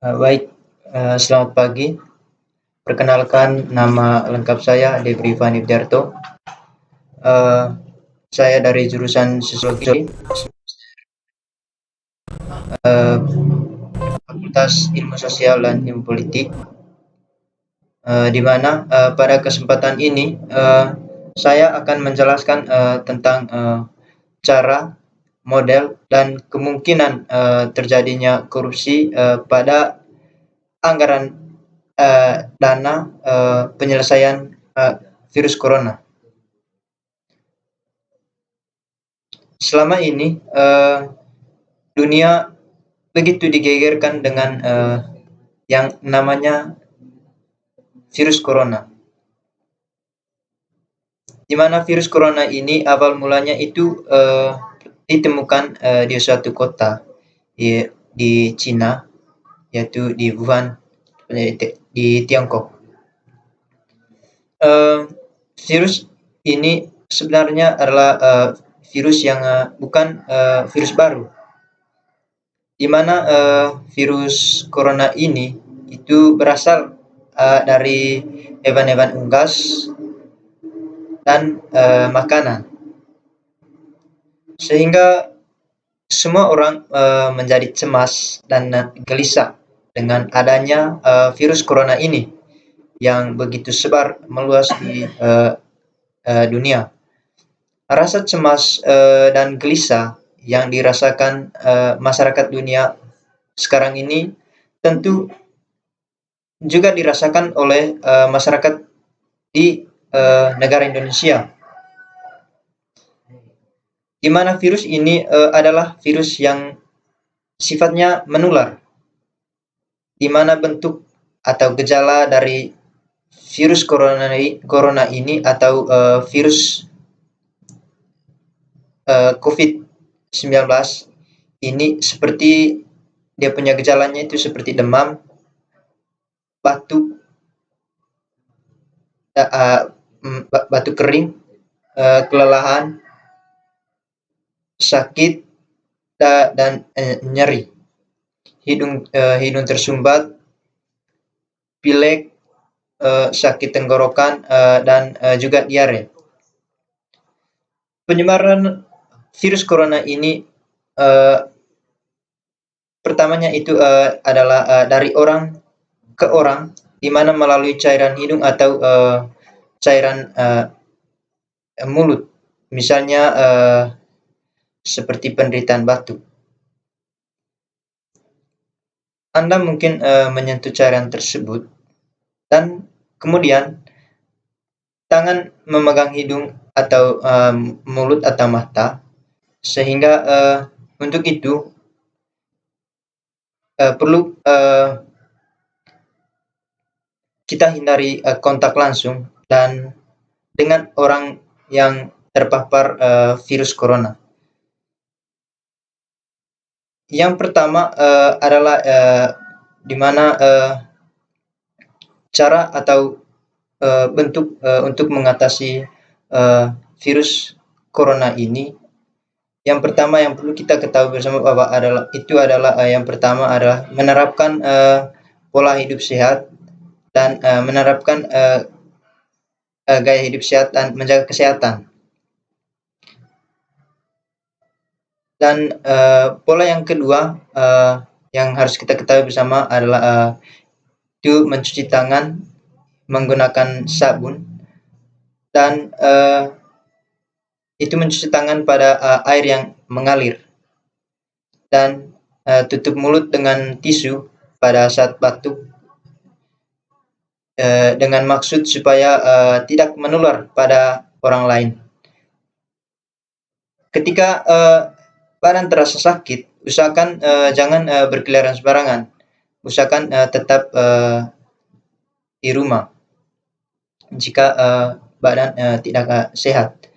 Baik, selamat pagi. Perkenalkan, nama lengkap saya Debri Fani Widarto. Eh, saya dari jurusan Sosiologi, eh, Fakultas Ilmu Sosial dan Ilmu Politik, di mana pada kesempatan ini saya akan menjelaskan tentang cara, model, dan kemungkinan terjadinya korupsi pada anggaran dana penyelesaian virus corona. Selama ini dunia begitu digegerkan dengan yang namanya virus corona. Di mana virus corona ini awal mulanya itu ditemukan di suatu kota di Cina, yaitu di Wuhan, di Tiongkok. Virus ini sebenarnya adalah virus yang bukan virus baru, di mana virus corona ini itu berasal dari hewan-hewan unggas dan makanan, sehingga semua orang menjadi cemas dan gelisah dengan adanya virus corona ini yang begitu sebar meluas di dunia. Rasa cemas dan gelisah yang dirasakan masyarakat dunia sekarang ini tentu juga dirasakan oleh masyarakat di negara Indonesia, di mana virus ini adalah virus yang sifatnya menular, di mana bentuk atau gejala dari virus corona ini atau virus COVID-19 ini seperti dia punya gejalanya itu seperti demam, batuk, batuk kering, kelelahan, sakit, dan nyeri, hidung tersumbat, pilek, sakit tenggorokan, dan juga diare. Penyebaran virus corona ini pertamanya itu adalah dari orang ke orang, di mana melalui cairan hidung atau cairan mulut, misalnya seperti penderitaan batuk. Anda mungkin menyentuh cairan tersebut dan kemudian tangan memegang hidung atau mulut atau mata, sehingga untuk itu perlu kita hindari kontak langsung dan dengan orang yang terpapar virus corona. Yang pertama adalah di mana cara atau bentuk untuk mengatasi virus corona ini. Yang pertama yang perlu kita ketahui bersama bahwa adalah yang pertama adalah menerapkan pola hidup sehat dan menerapkan gaya hidup sehat dan menjaga kesehatan. Dan pola yang kedua yang harus kita ketahui bersama adalah itu mencuci tangan menggunakan sabun dan itu mencuci tangan pada air yang mengalir, dan tutup mulut dengan tisu pada saat batuk dengan maksud supaya tidak menular pada orang lain. Ketika badan terasa sakit, usahakan jangan berkeliaran sembarangan. Usahakan tetap di rumah jika badan tidak sehat.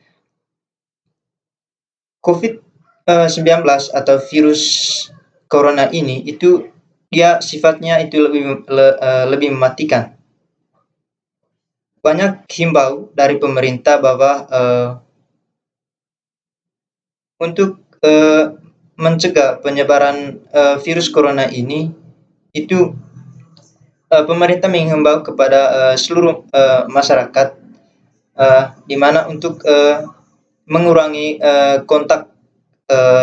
COVID-19 atau virus corona ini itu dia sifatnya itu lebih mematikan. Banyak himbau dari pemerintah bahwa untuk mencegah penyebaran virus corona ini, itu pemerintah menghimbau kepada seluruh masyarakat di mana untuk mengurangi kontak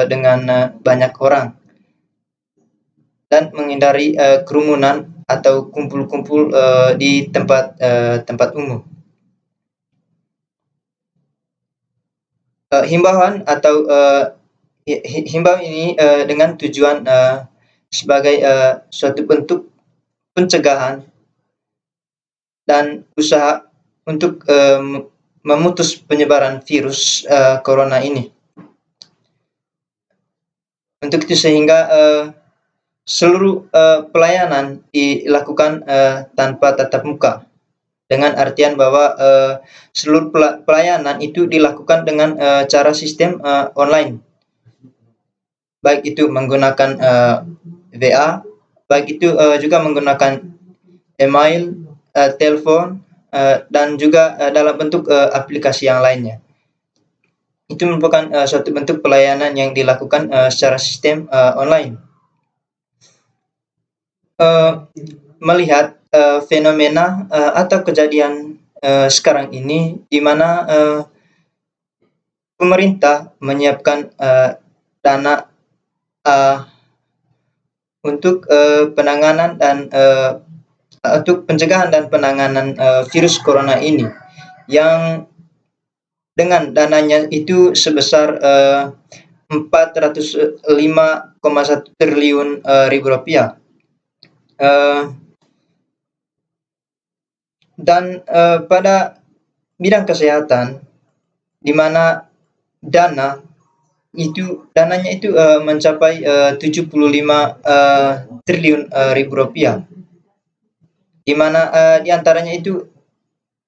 dengan banyak orang dan menghindari kerumunan atau kumpul-kumpul di tempat umum. Himbauan atau himbauan ini dengan tujuan sebagai suatu bentuk pencegahan dan usaha untuk memutus penyebaran virus corona ini. Untuk itu sehingga seluruh pelayanan dilakukan tanpa tatap muka, dengan artian bahwa seluruh pelayanan itu dilakukan dengan cara sistem online, baik itu menggunakan WA, baik itu juga menggunakan email, telepon, dan juga dalam bentuk aplikasi yang lainnya. Itu merupakan suatu bentuk pelayanan yang dilakukan secara sistem online. Melihat fenomena atau kejadian sekarang ini di mana pemerintah menyiapkan dana untuk penanganan dan untuk pencegahan dan penanganan virus corona ini, yang dengan dananya itu sebesar 405,1 triliun ribu rupiah. Dan pada bidang kesehatan, di mana dananya itu mencapai 75 triliun ribu rupiah, di mana di antaranya itu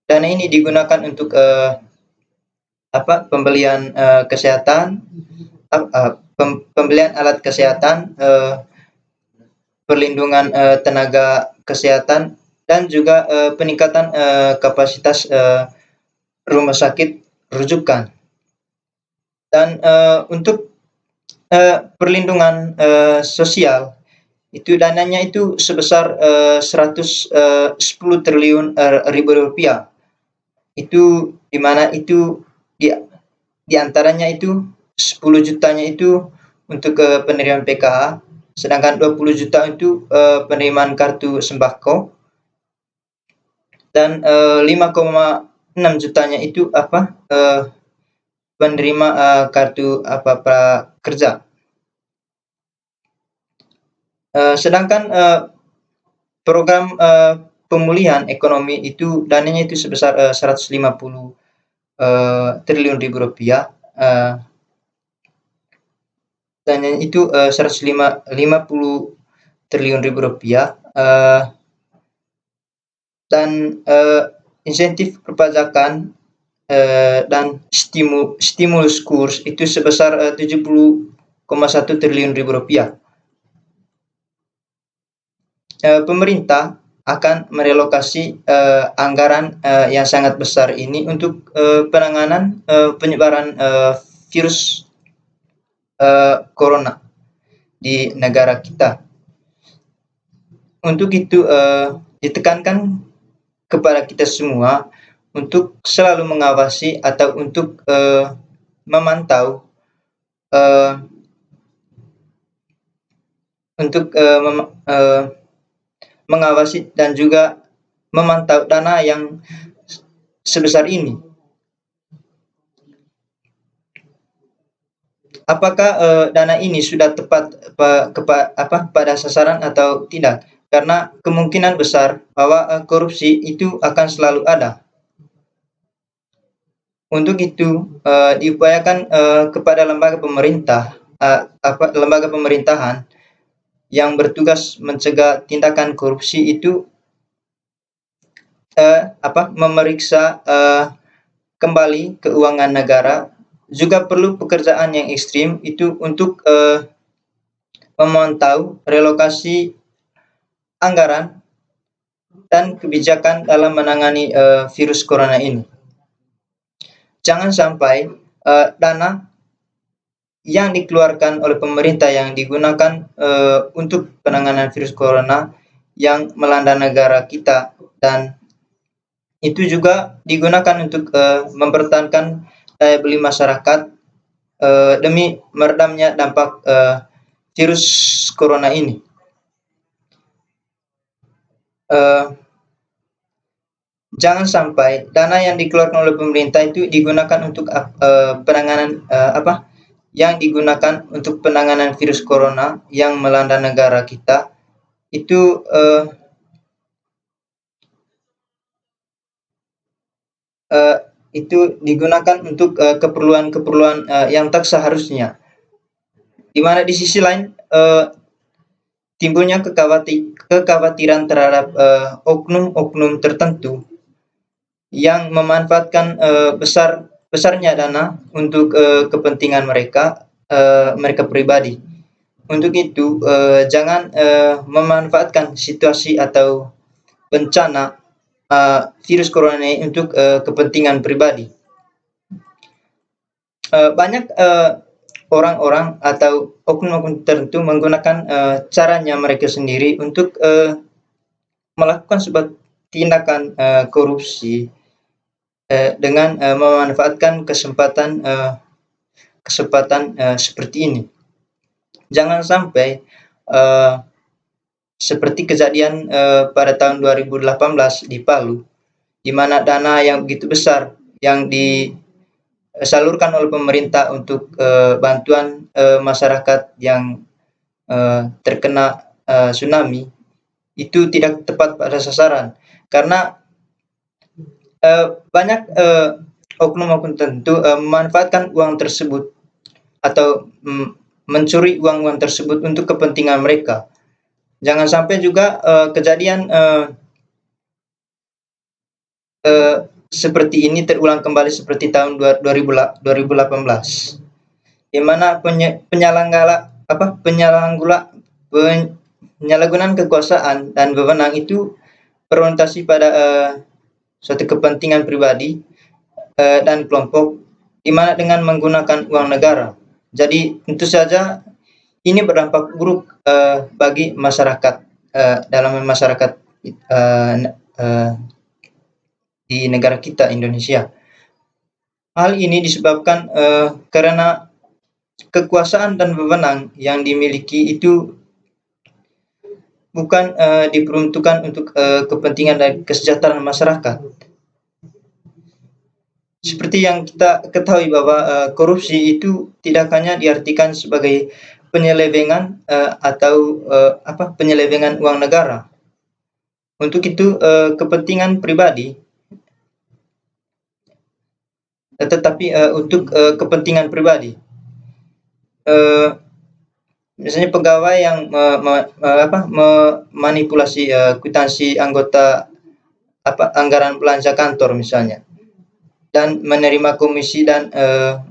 dana ini digunakan untuk pembelian kesehatan, pembelian alat kesehatan, perlindungan tenaga kesehatan, dan juga peningkatan kapasitas rumah sakit rujukan. Dan untuk perlindungan sosial, itu dananya itu sebesar 110 triliun ribu rupiah. Itu di mana itu di antaranya itu 10 jutanya itu untuk penerimaan PKH, sedangkan 20 juta itu penerimaan kartu sembako, dan 5,6 jutanya itu penerima kartu prakerja. Sedangkan program pemulihan ekonomi itu dananya itu sebesar 150 triliun ribu rupiah. Dananya itu 150 triliun ribu rupiah, dan insentif perpajakan dan stimulus kurs itu sebesar 70,1 triliun ribu rupiah. Pemerintah akan merelokasi anggaran yang sangat besar ini untuk penanganan penyebaran virus corona di negara kita. Untuk itu ditekankan kepada kita semua untuk selalu mengawasi atau untuk memantau mengawasi dan juga memantau dana yang sebesar ini. Apakah dana ini sudah tepat pada sasaran atau tidak? Karena kemungkinan besar bahwa korupsi itu akan selalu ada. Untuk itu diupayakan kepada lembaga pemerintahan yang bertugas mencegah tindakan korupsi itu memeriksa kembali keuangan negara. Juga perlu pekerjaan yang ekstrim itu untuk memantau relokasi anggaran dan kebijakan dalam menangani virus corona ini. Jangan sampai dana yang dikeluarkan oleh pemerintah yang digunakan untuk penanganan virus corona yang melanda negara kita, dan itu juga digunakan untuk mempertahankan daya beli masyarakat demi meredamnya dampak virus corona ini. Jangan sampai dana yang dikeluarkan oleh pemerintah itu digunakan untuk penanganan yang digunakan untuk penanganan virus corona yang melanda negara kita itu digunakan untuk keperluan-keperluan yang tak seharusnya. Di mana di sisi lain timbulnya kekhawatiran terhadap oknum-oknum tertentu yang memanfaatkan besarnya dana untuk kepentingan mereka pribadi. Untuk itu jangan memanfaatkan situasi atau bencana virus corona ini untuk kepentingan pribadi. Banyak orang-orang atau oknum-oknum tertentu menggunakan caranya mereka sendiri untuk melakukan sebuah tindakan korupsi dengan memanfaatkan kesempatan seperti ini. Jangan sampai seperti kejadian pada tahun 2018 di Palu, di mana dana yang begitu besar yang disalurkan oleh pemerintah untuk bantuan masyarakat yang terkena tsunami itu tidak tepat pada sasaran, karena banyak oknum-oknum tertentu memanfaatkan uang tersebut atau mencuri uang-uang tersebut untuk kepentingan mereka. Jangan sampai juga kejadian seperti ini terulang kembali seperti tahun 2018, di mana penyalahgunaan kekuasaan dan wewenang itu berorientasi pada suatu kepentingan pribadi dan kelompok, di mana dengan menggunakan uang negara. Jadi tentu saja ini berdampak buruk bagi masyarakat dalam masyarakat di negara kita Indonesia. Hal ini disebabkan karena kekuasaan dan wewenang yang dimiliki itu bukan diperuntukkan untuk kepentingan dan kesejahteraan masyarakat. Seperti yang kita ketahui bahwa korupsi itu tidak hanya diartikan sebagai penyelewengan atau penyelewengan uang negara. Untuk itu kepentingan pribadi, tetapi untuk kepentingan pribadi. Misalnya pegawai yang memanipulasi kwitansi anggota anggaran belanja kantor misalnya, dan menerima komisi dan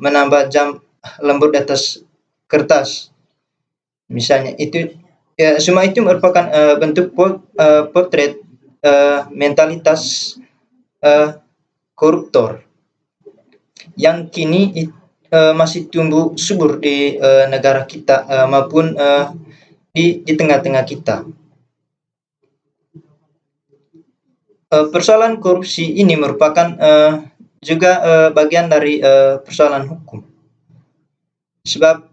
menambah jam lembur di atas kertas misalnya, itu ya semua itu merupakan bentuk potret mentalitas koruptor yang kini masih tumbuh subur di negara kita maupun di tengah-tengah kita. Persoalan korupsi ini merupakan juga bagian dari persoalan hukum, sebab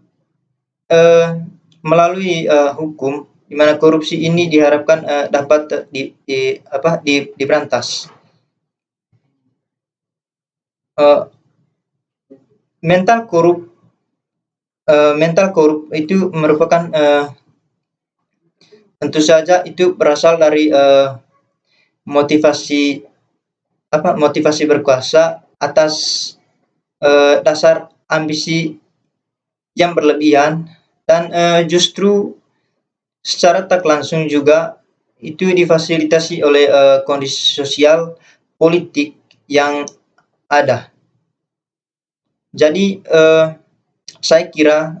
melalui hukum di mana korupsi ini diharapkan dapat diberantas. Mental korup itu merupakan tentu saja itu berasal dari motivasi berkuasa atas dasar ambisi yang berlebihan, dan justru secara tak langsung juga itu difasilitasi oleh kondisi sosial politik yang ada. Jadi saya kira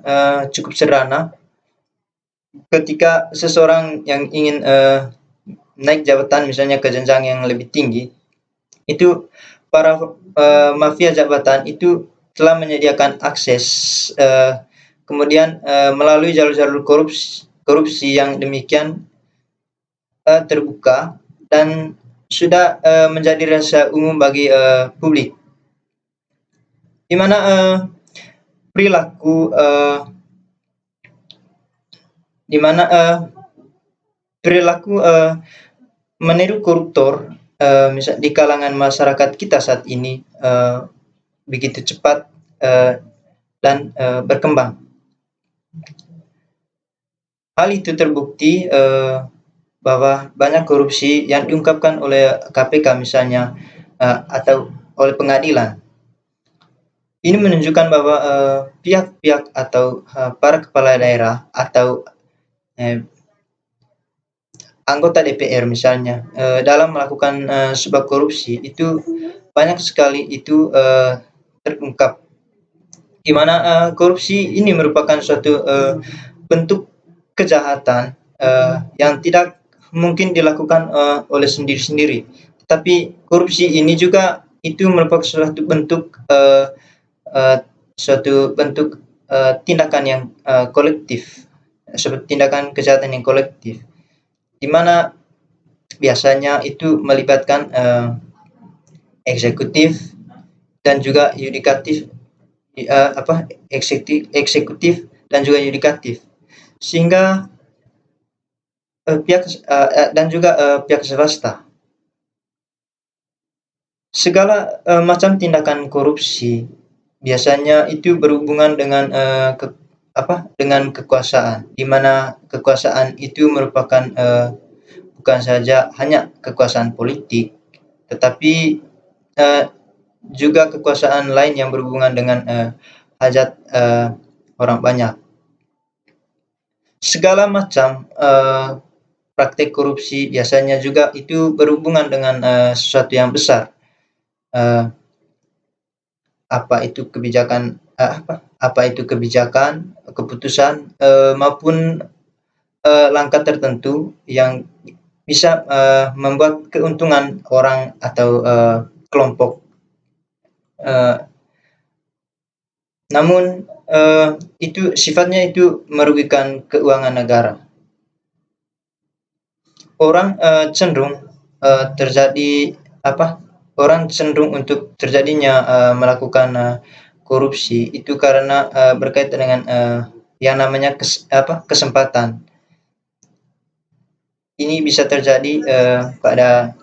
cukup sederhana ketika seseorang yang ingin naik jabatan misalnya ke jenjang yang lebih tinggi, itu para mafia jabatan itu telah menyediakan akses kemudian melalui jalur-jalur korupsi yang demikian terbuka dan sudah menjadi rahasia umum bagi publik, di mana perilaku di mana perilaku meniru koruptor misal di kalangan masyarakat kita saat ini begitu cepat dan berkembang. Hal itu terbukti bahwa banyak korupsi yang diungkapkan oleh KPK misalnya atau oleh pengadilan. Ini menunjukkan bahwa pihak-pihak atau para kepala daerah atau anggota DPR misalnya dalam melakukan sebuah korupsi itu banyak sekali itu terungkap, di mana korupsi ini merupakan suatu bentuk kejahatan yang tidak mungkin dilakukan oleh sendiri-sendiri. Tetapi korupsi ini juga itu merupakan suatu bentuk tindakan yang kolektif, seperti tindakan kejahatan yang kolektif, di mana biasanya itu melibatkan eksekutif dan juga yudikatif, eksekutif dan juga yudikatif, sehingga dan juga pihak swasta. Segala macam tindakan korupsi biasanya itu berhubungan dengan dengan kekuasaan, di mana kekuasaan itu merupakan bukan saja hanya kekuasaan politik, tetapi juga kekuasaan lain yang berhubungan dengan hajat orang banyak. Segala macam praktek korupsi biasanya juga itu berhubungan dengan sesuatu yang besar. Apa itu kebijakan, keputusan maupun langkah tertentu yang bisa membuat keuntungan orang atau kelompok. Namun itu sifatnya itu merugikan keuangan negara. Orang cenderung untuk terjadinya melakukan korupsi itu karena berkaitan dengan yang namanya kesempatan. Ini bisa terjadi pada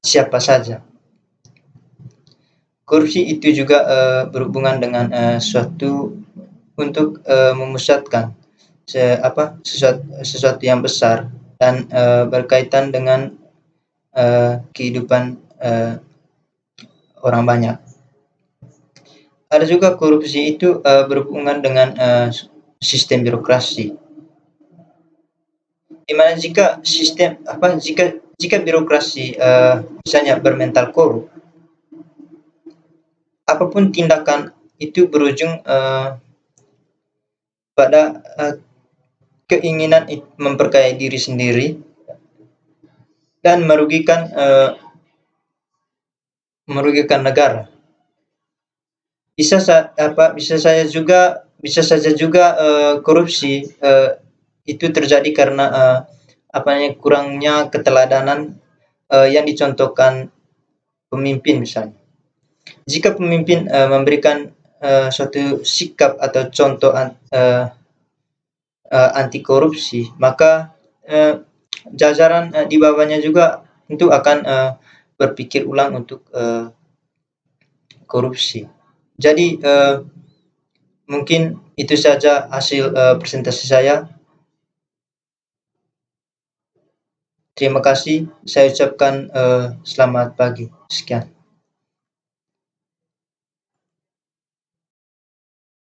siapa saja. Korupsi itu juga berhubungan dengan suatu untuk memusatkan sesuatu yang besar dan berkaitan dengan kehidupan orang banyak. Ada juga korupsi itu berhubungan dengan sistem birokrasi, di mana jika birokrasi misalnya bermental korup, apapun tindakan itu berujung pada keinginan memperkaya diri sendiri dan merugikan negara. Bisa saja juga korupsi itu terjadi karena kurangnya keteladanan yang dicontohkan pemimpin misalnya. Jika pemimpin memberikan suatu sikap atau contoh anti korupsi, maka jajaran di bawahnya juga tentu akan berpikir ulang untuk korupsi. Jadi mungkin itu saja hasil presentasi saya. Terima kasih. Saya ucapkan selamat pagi. Sekian.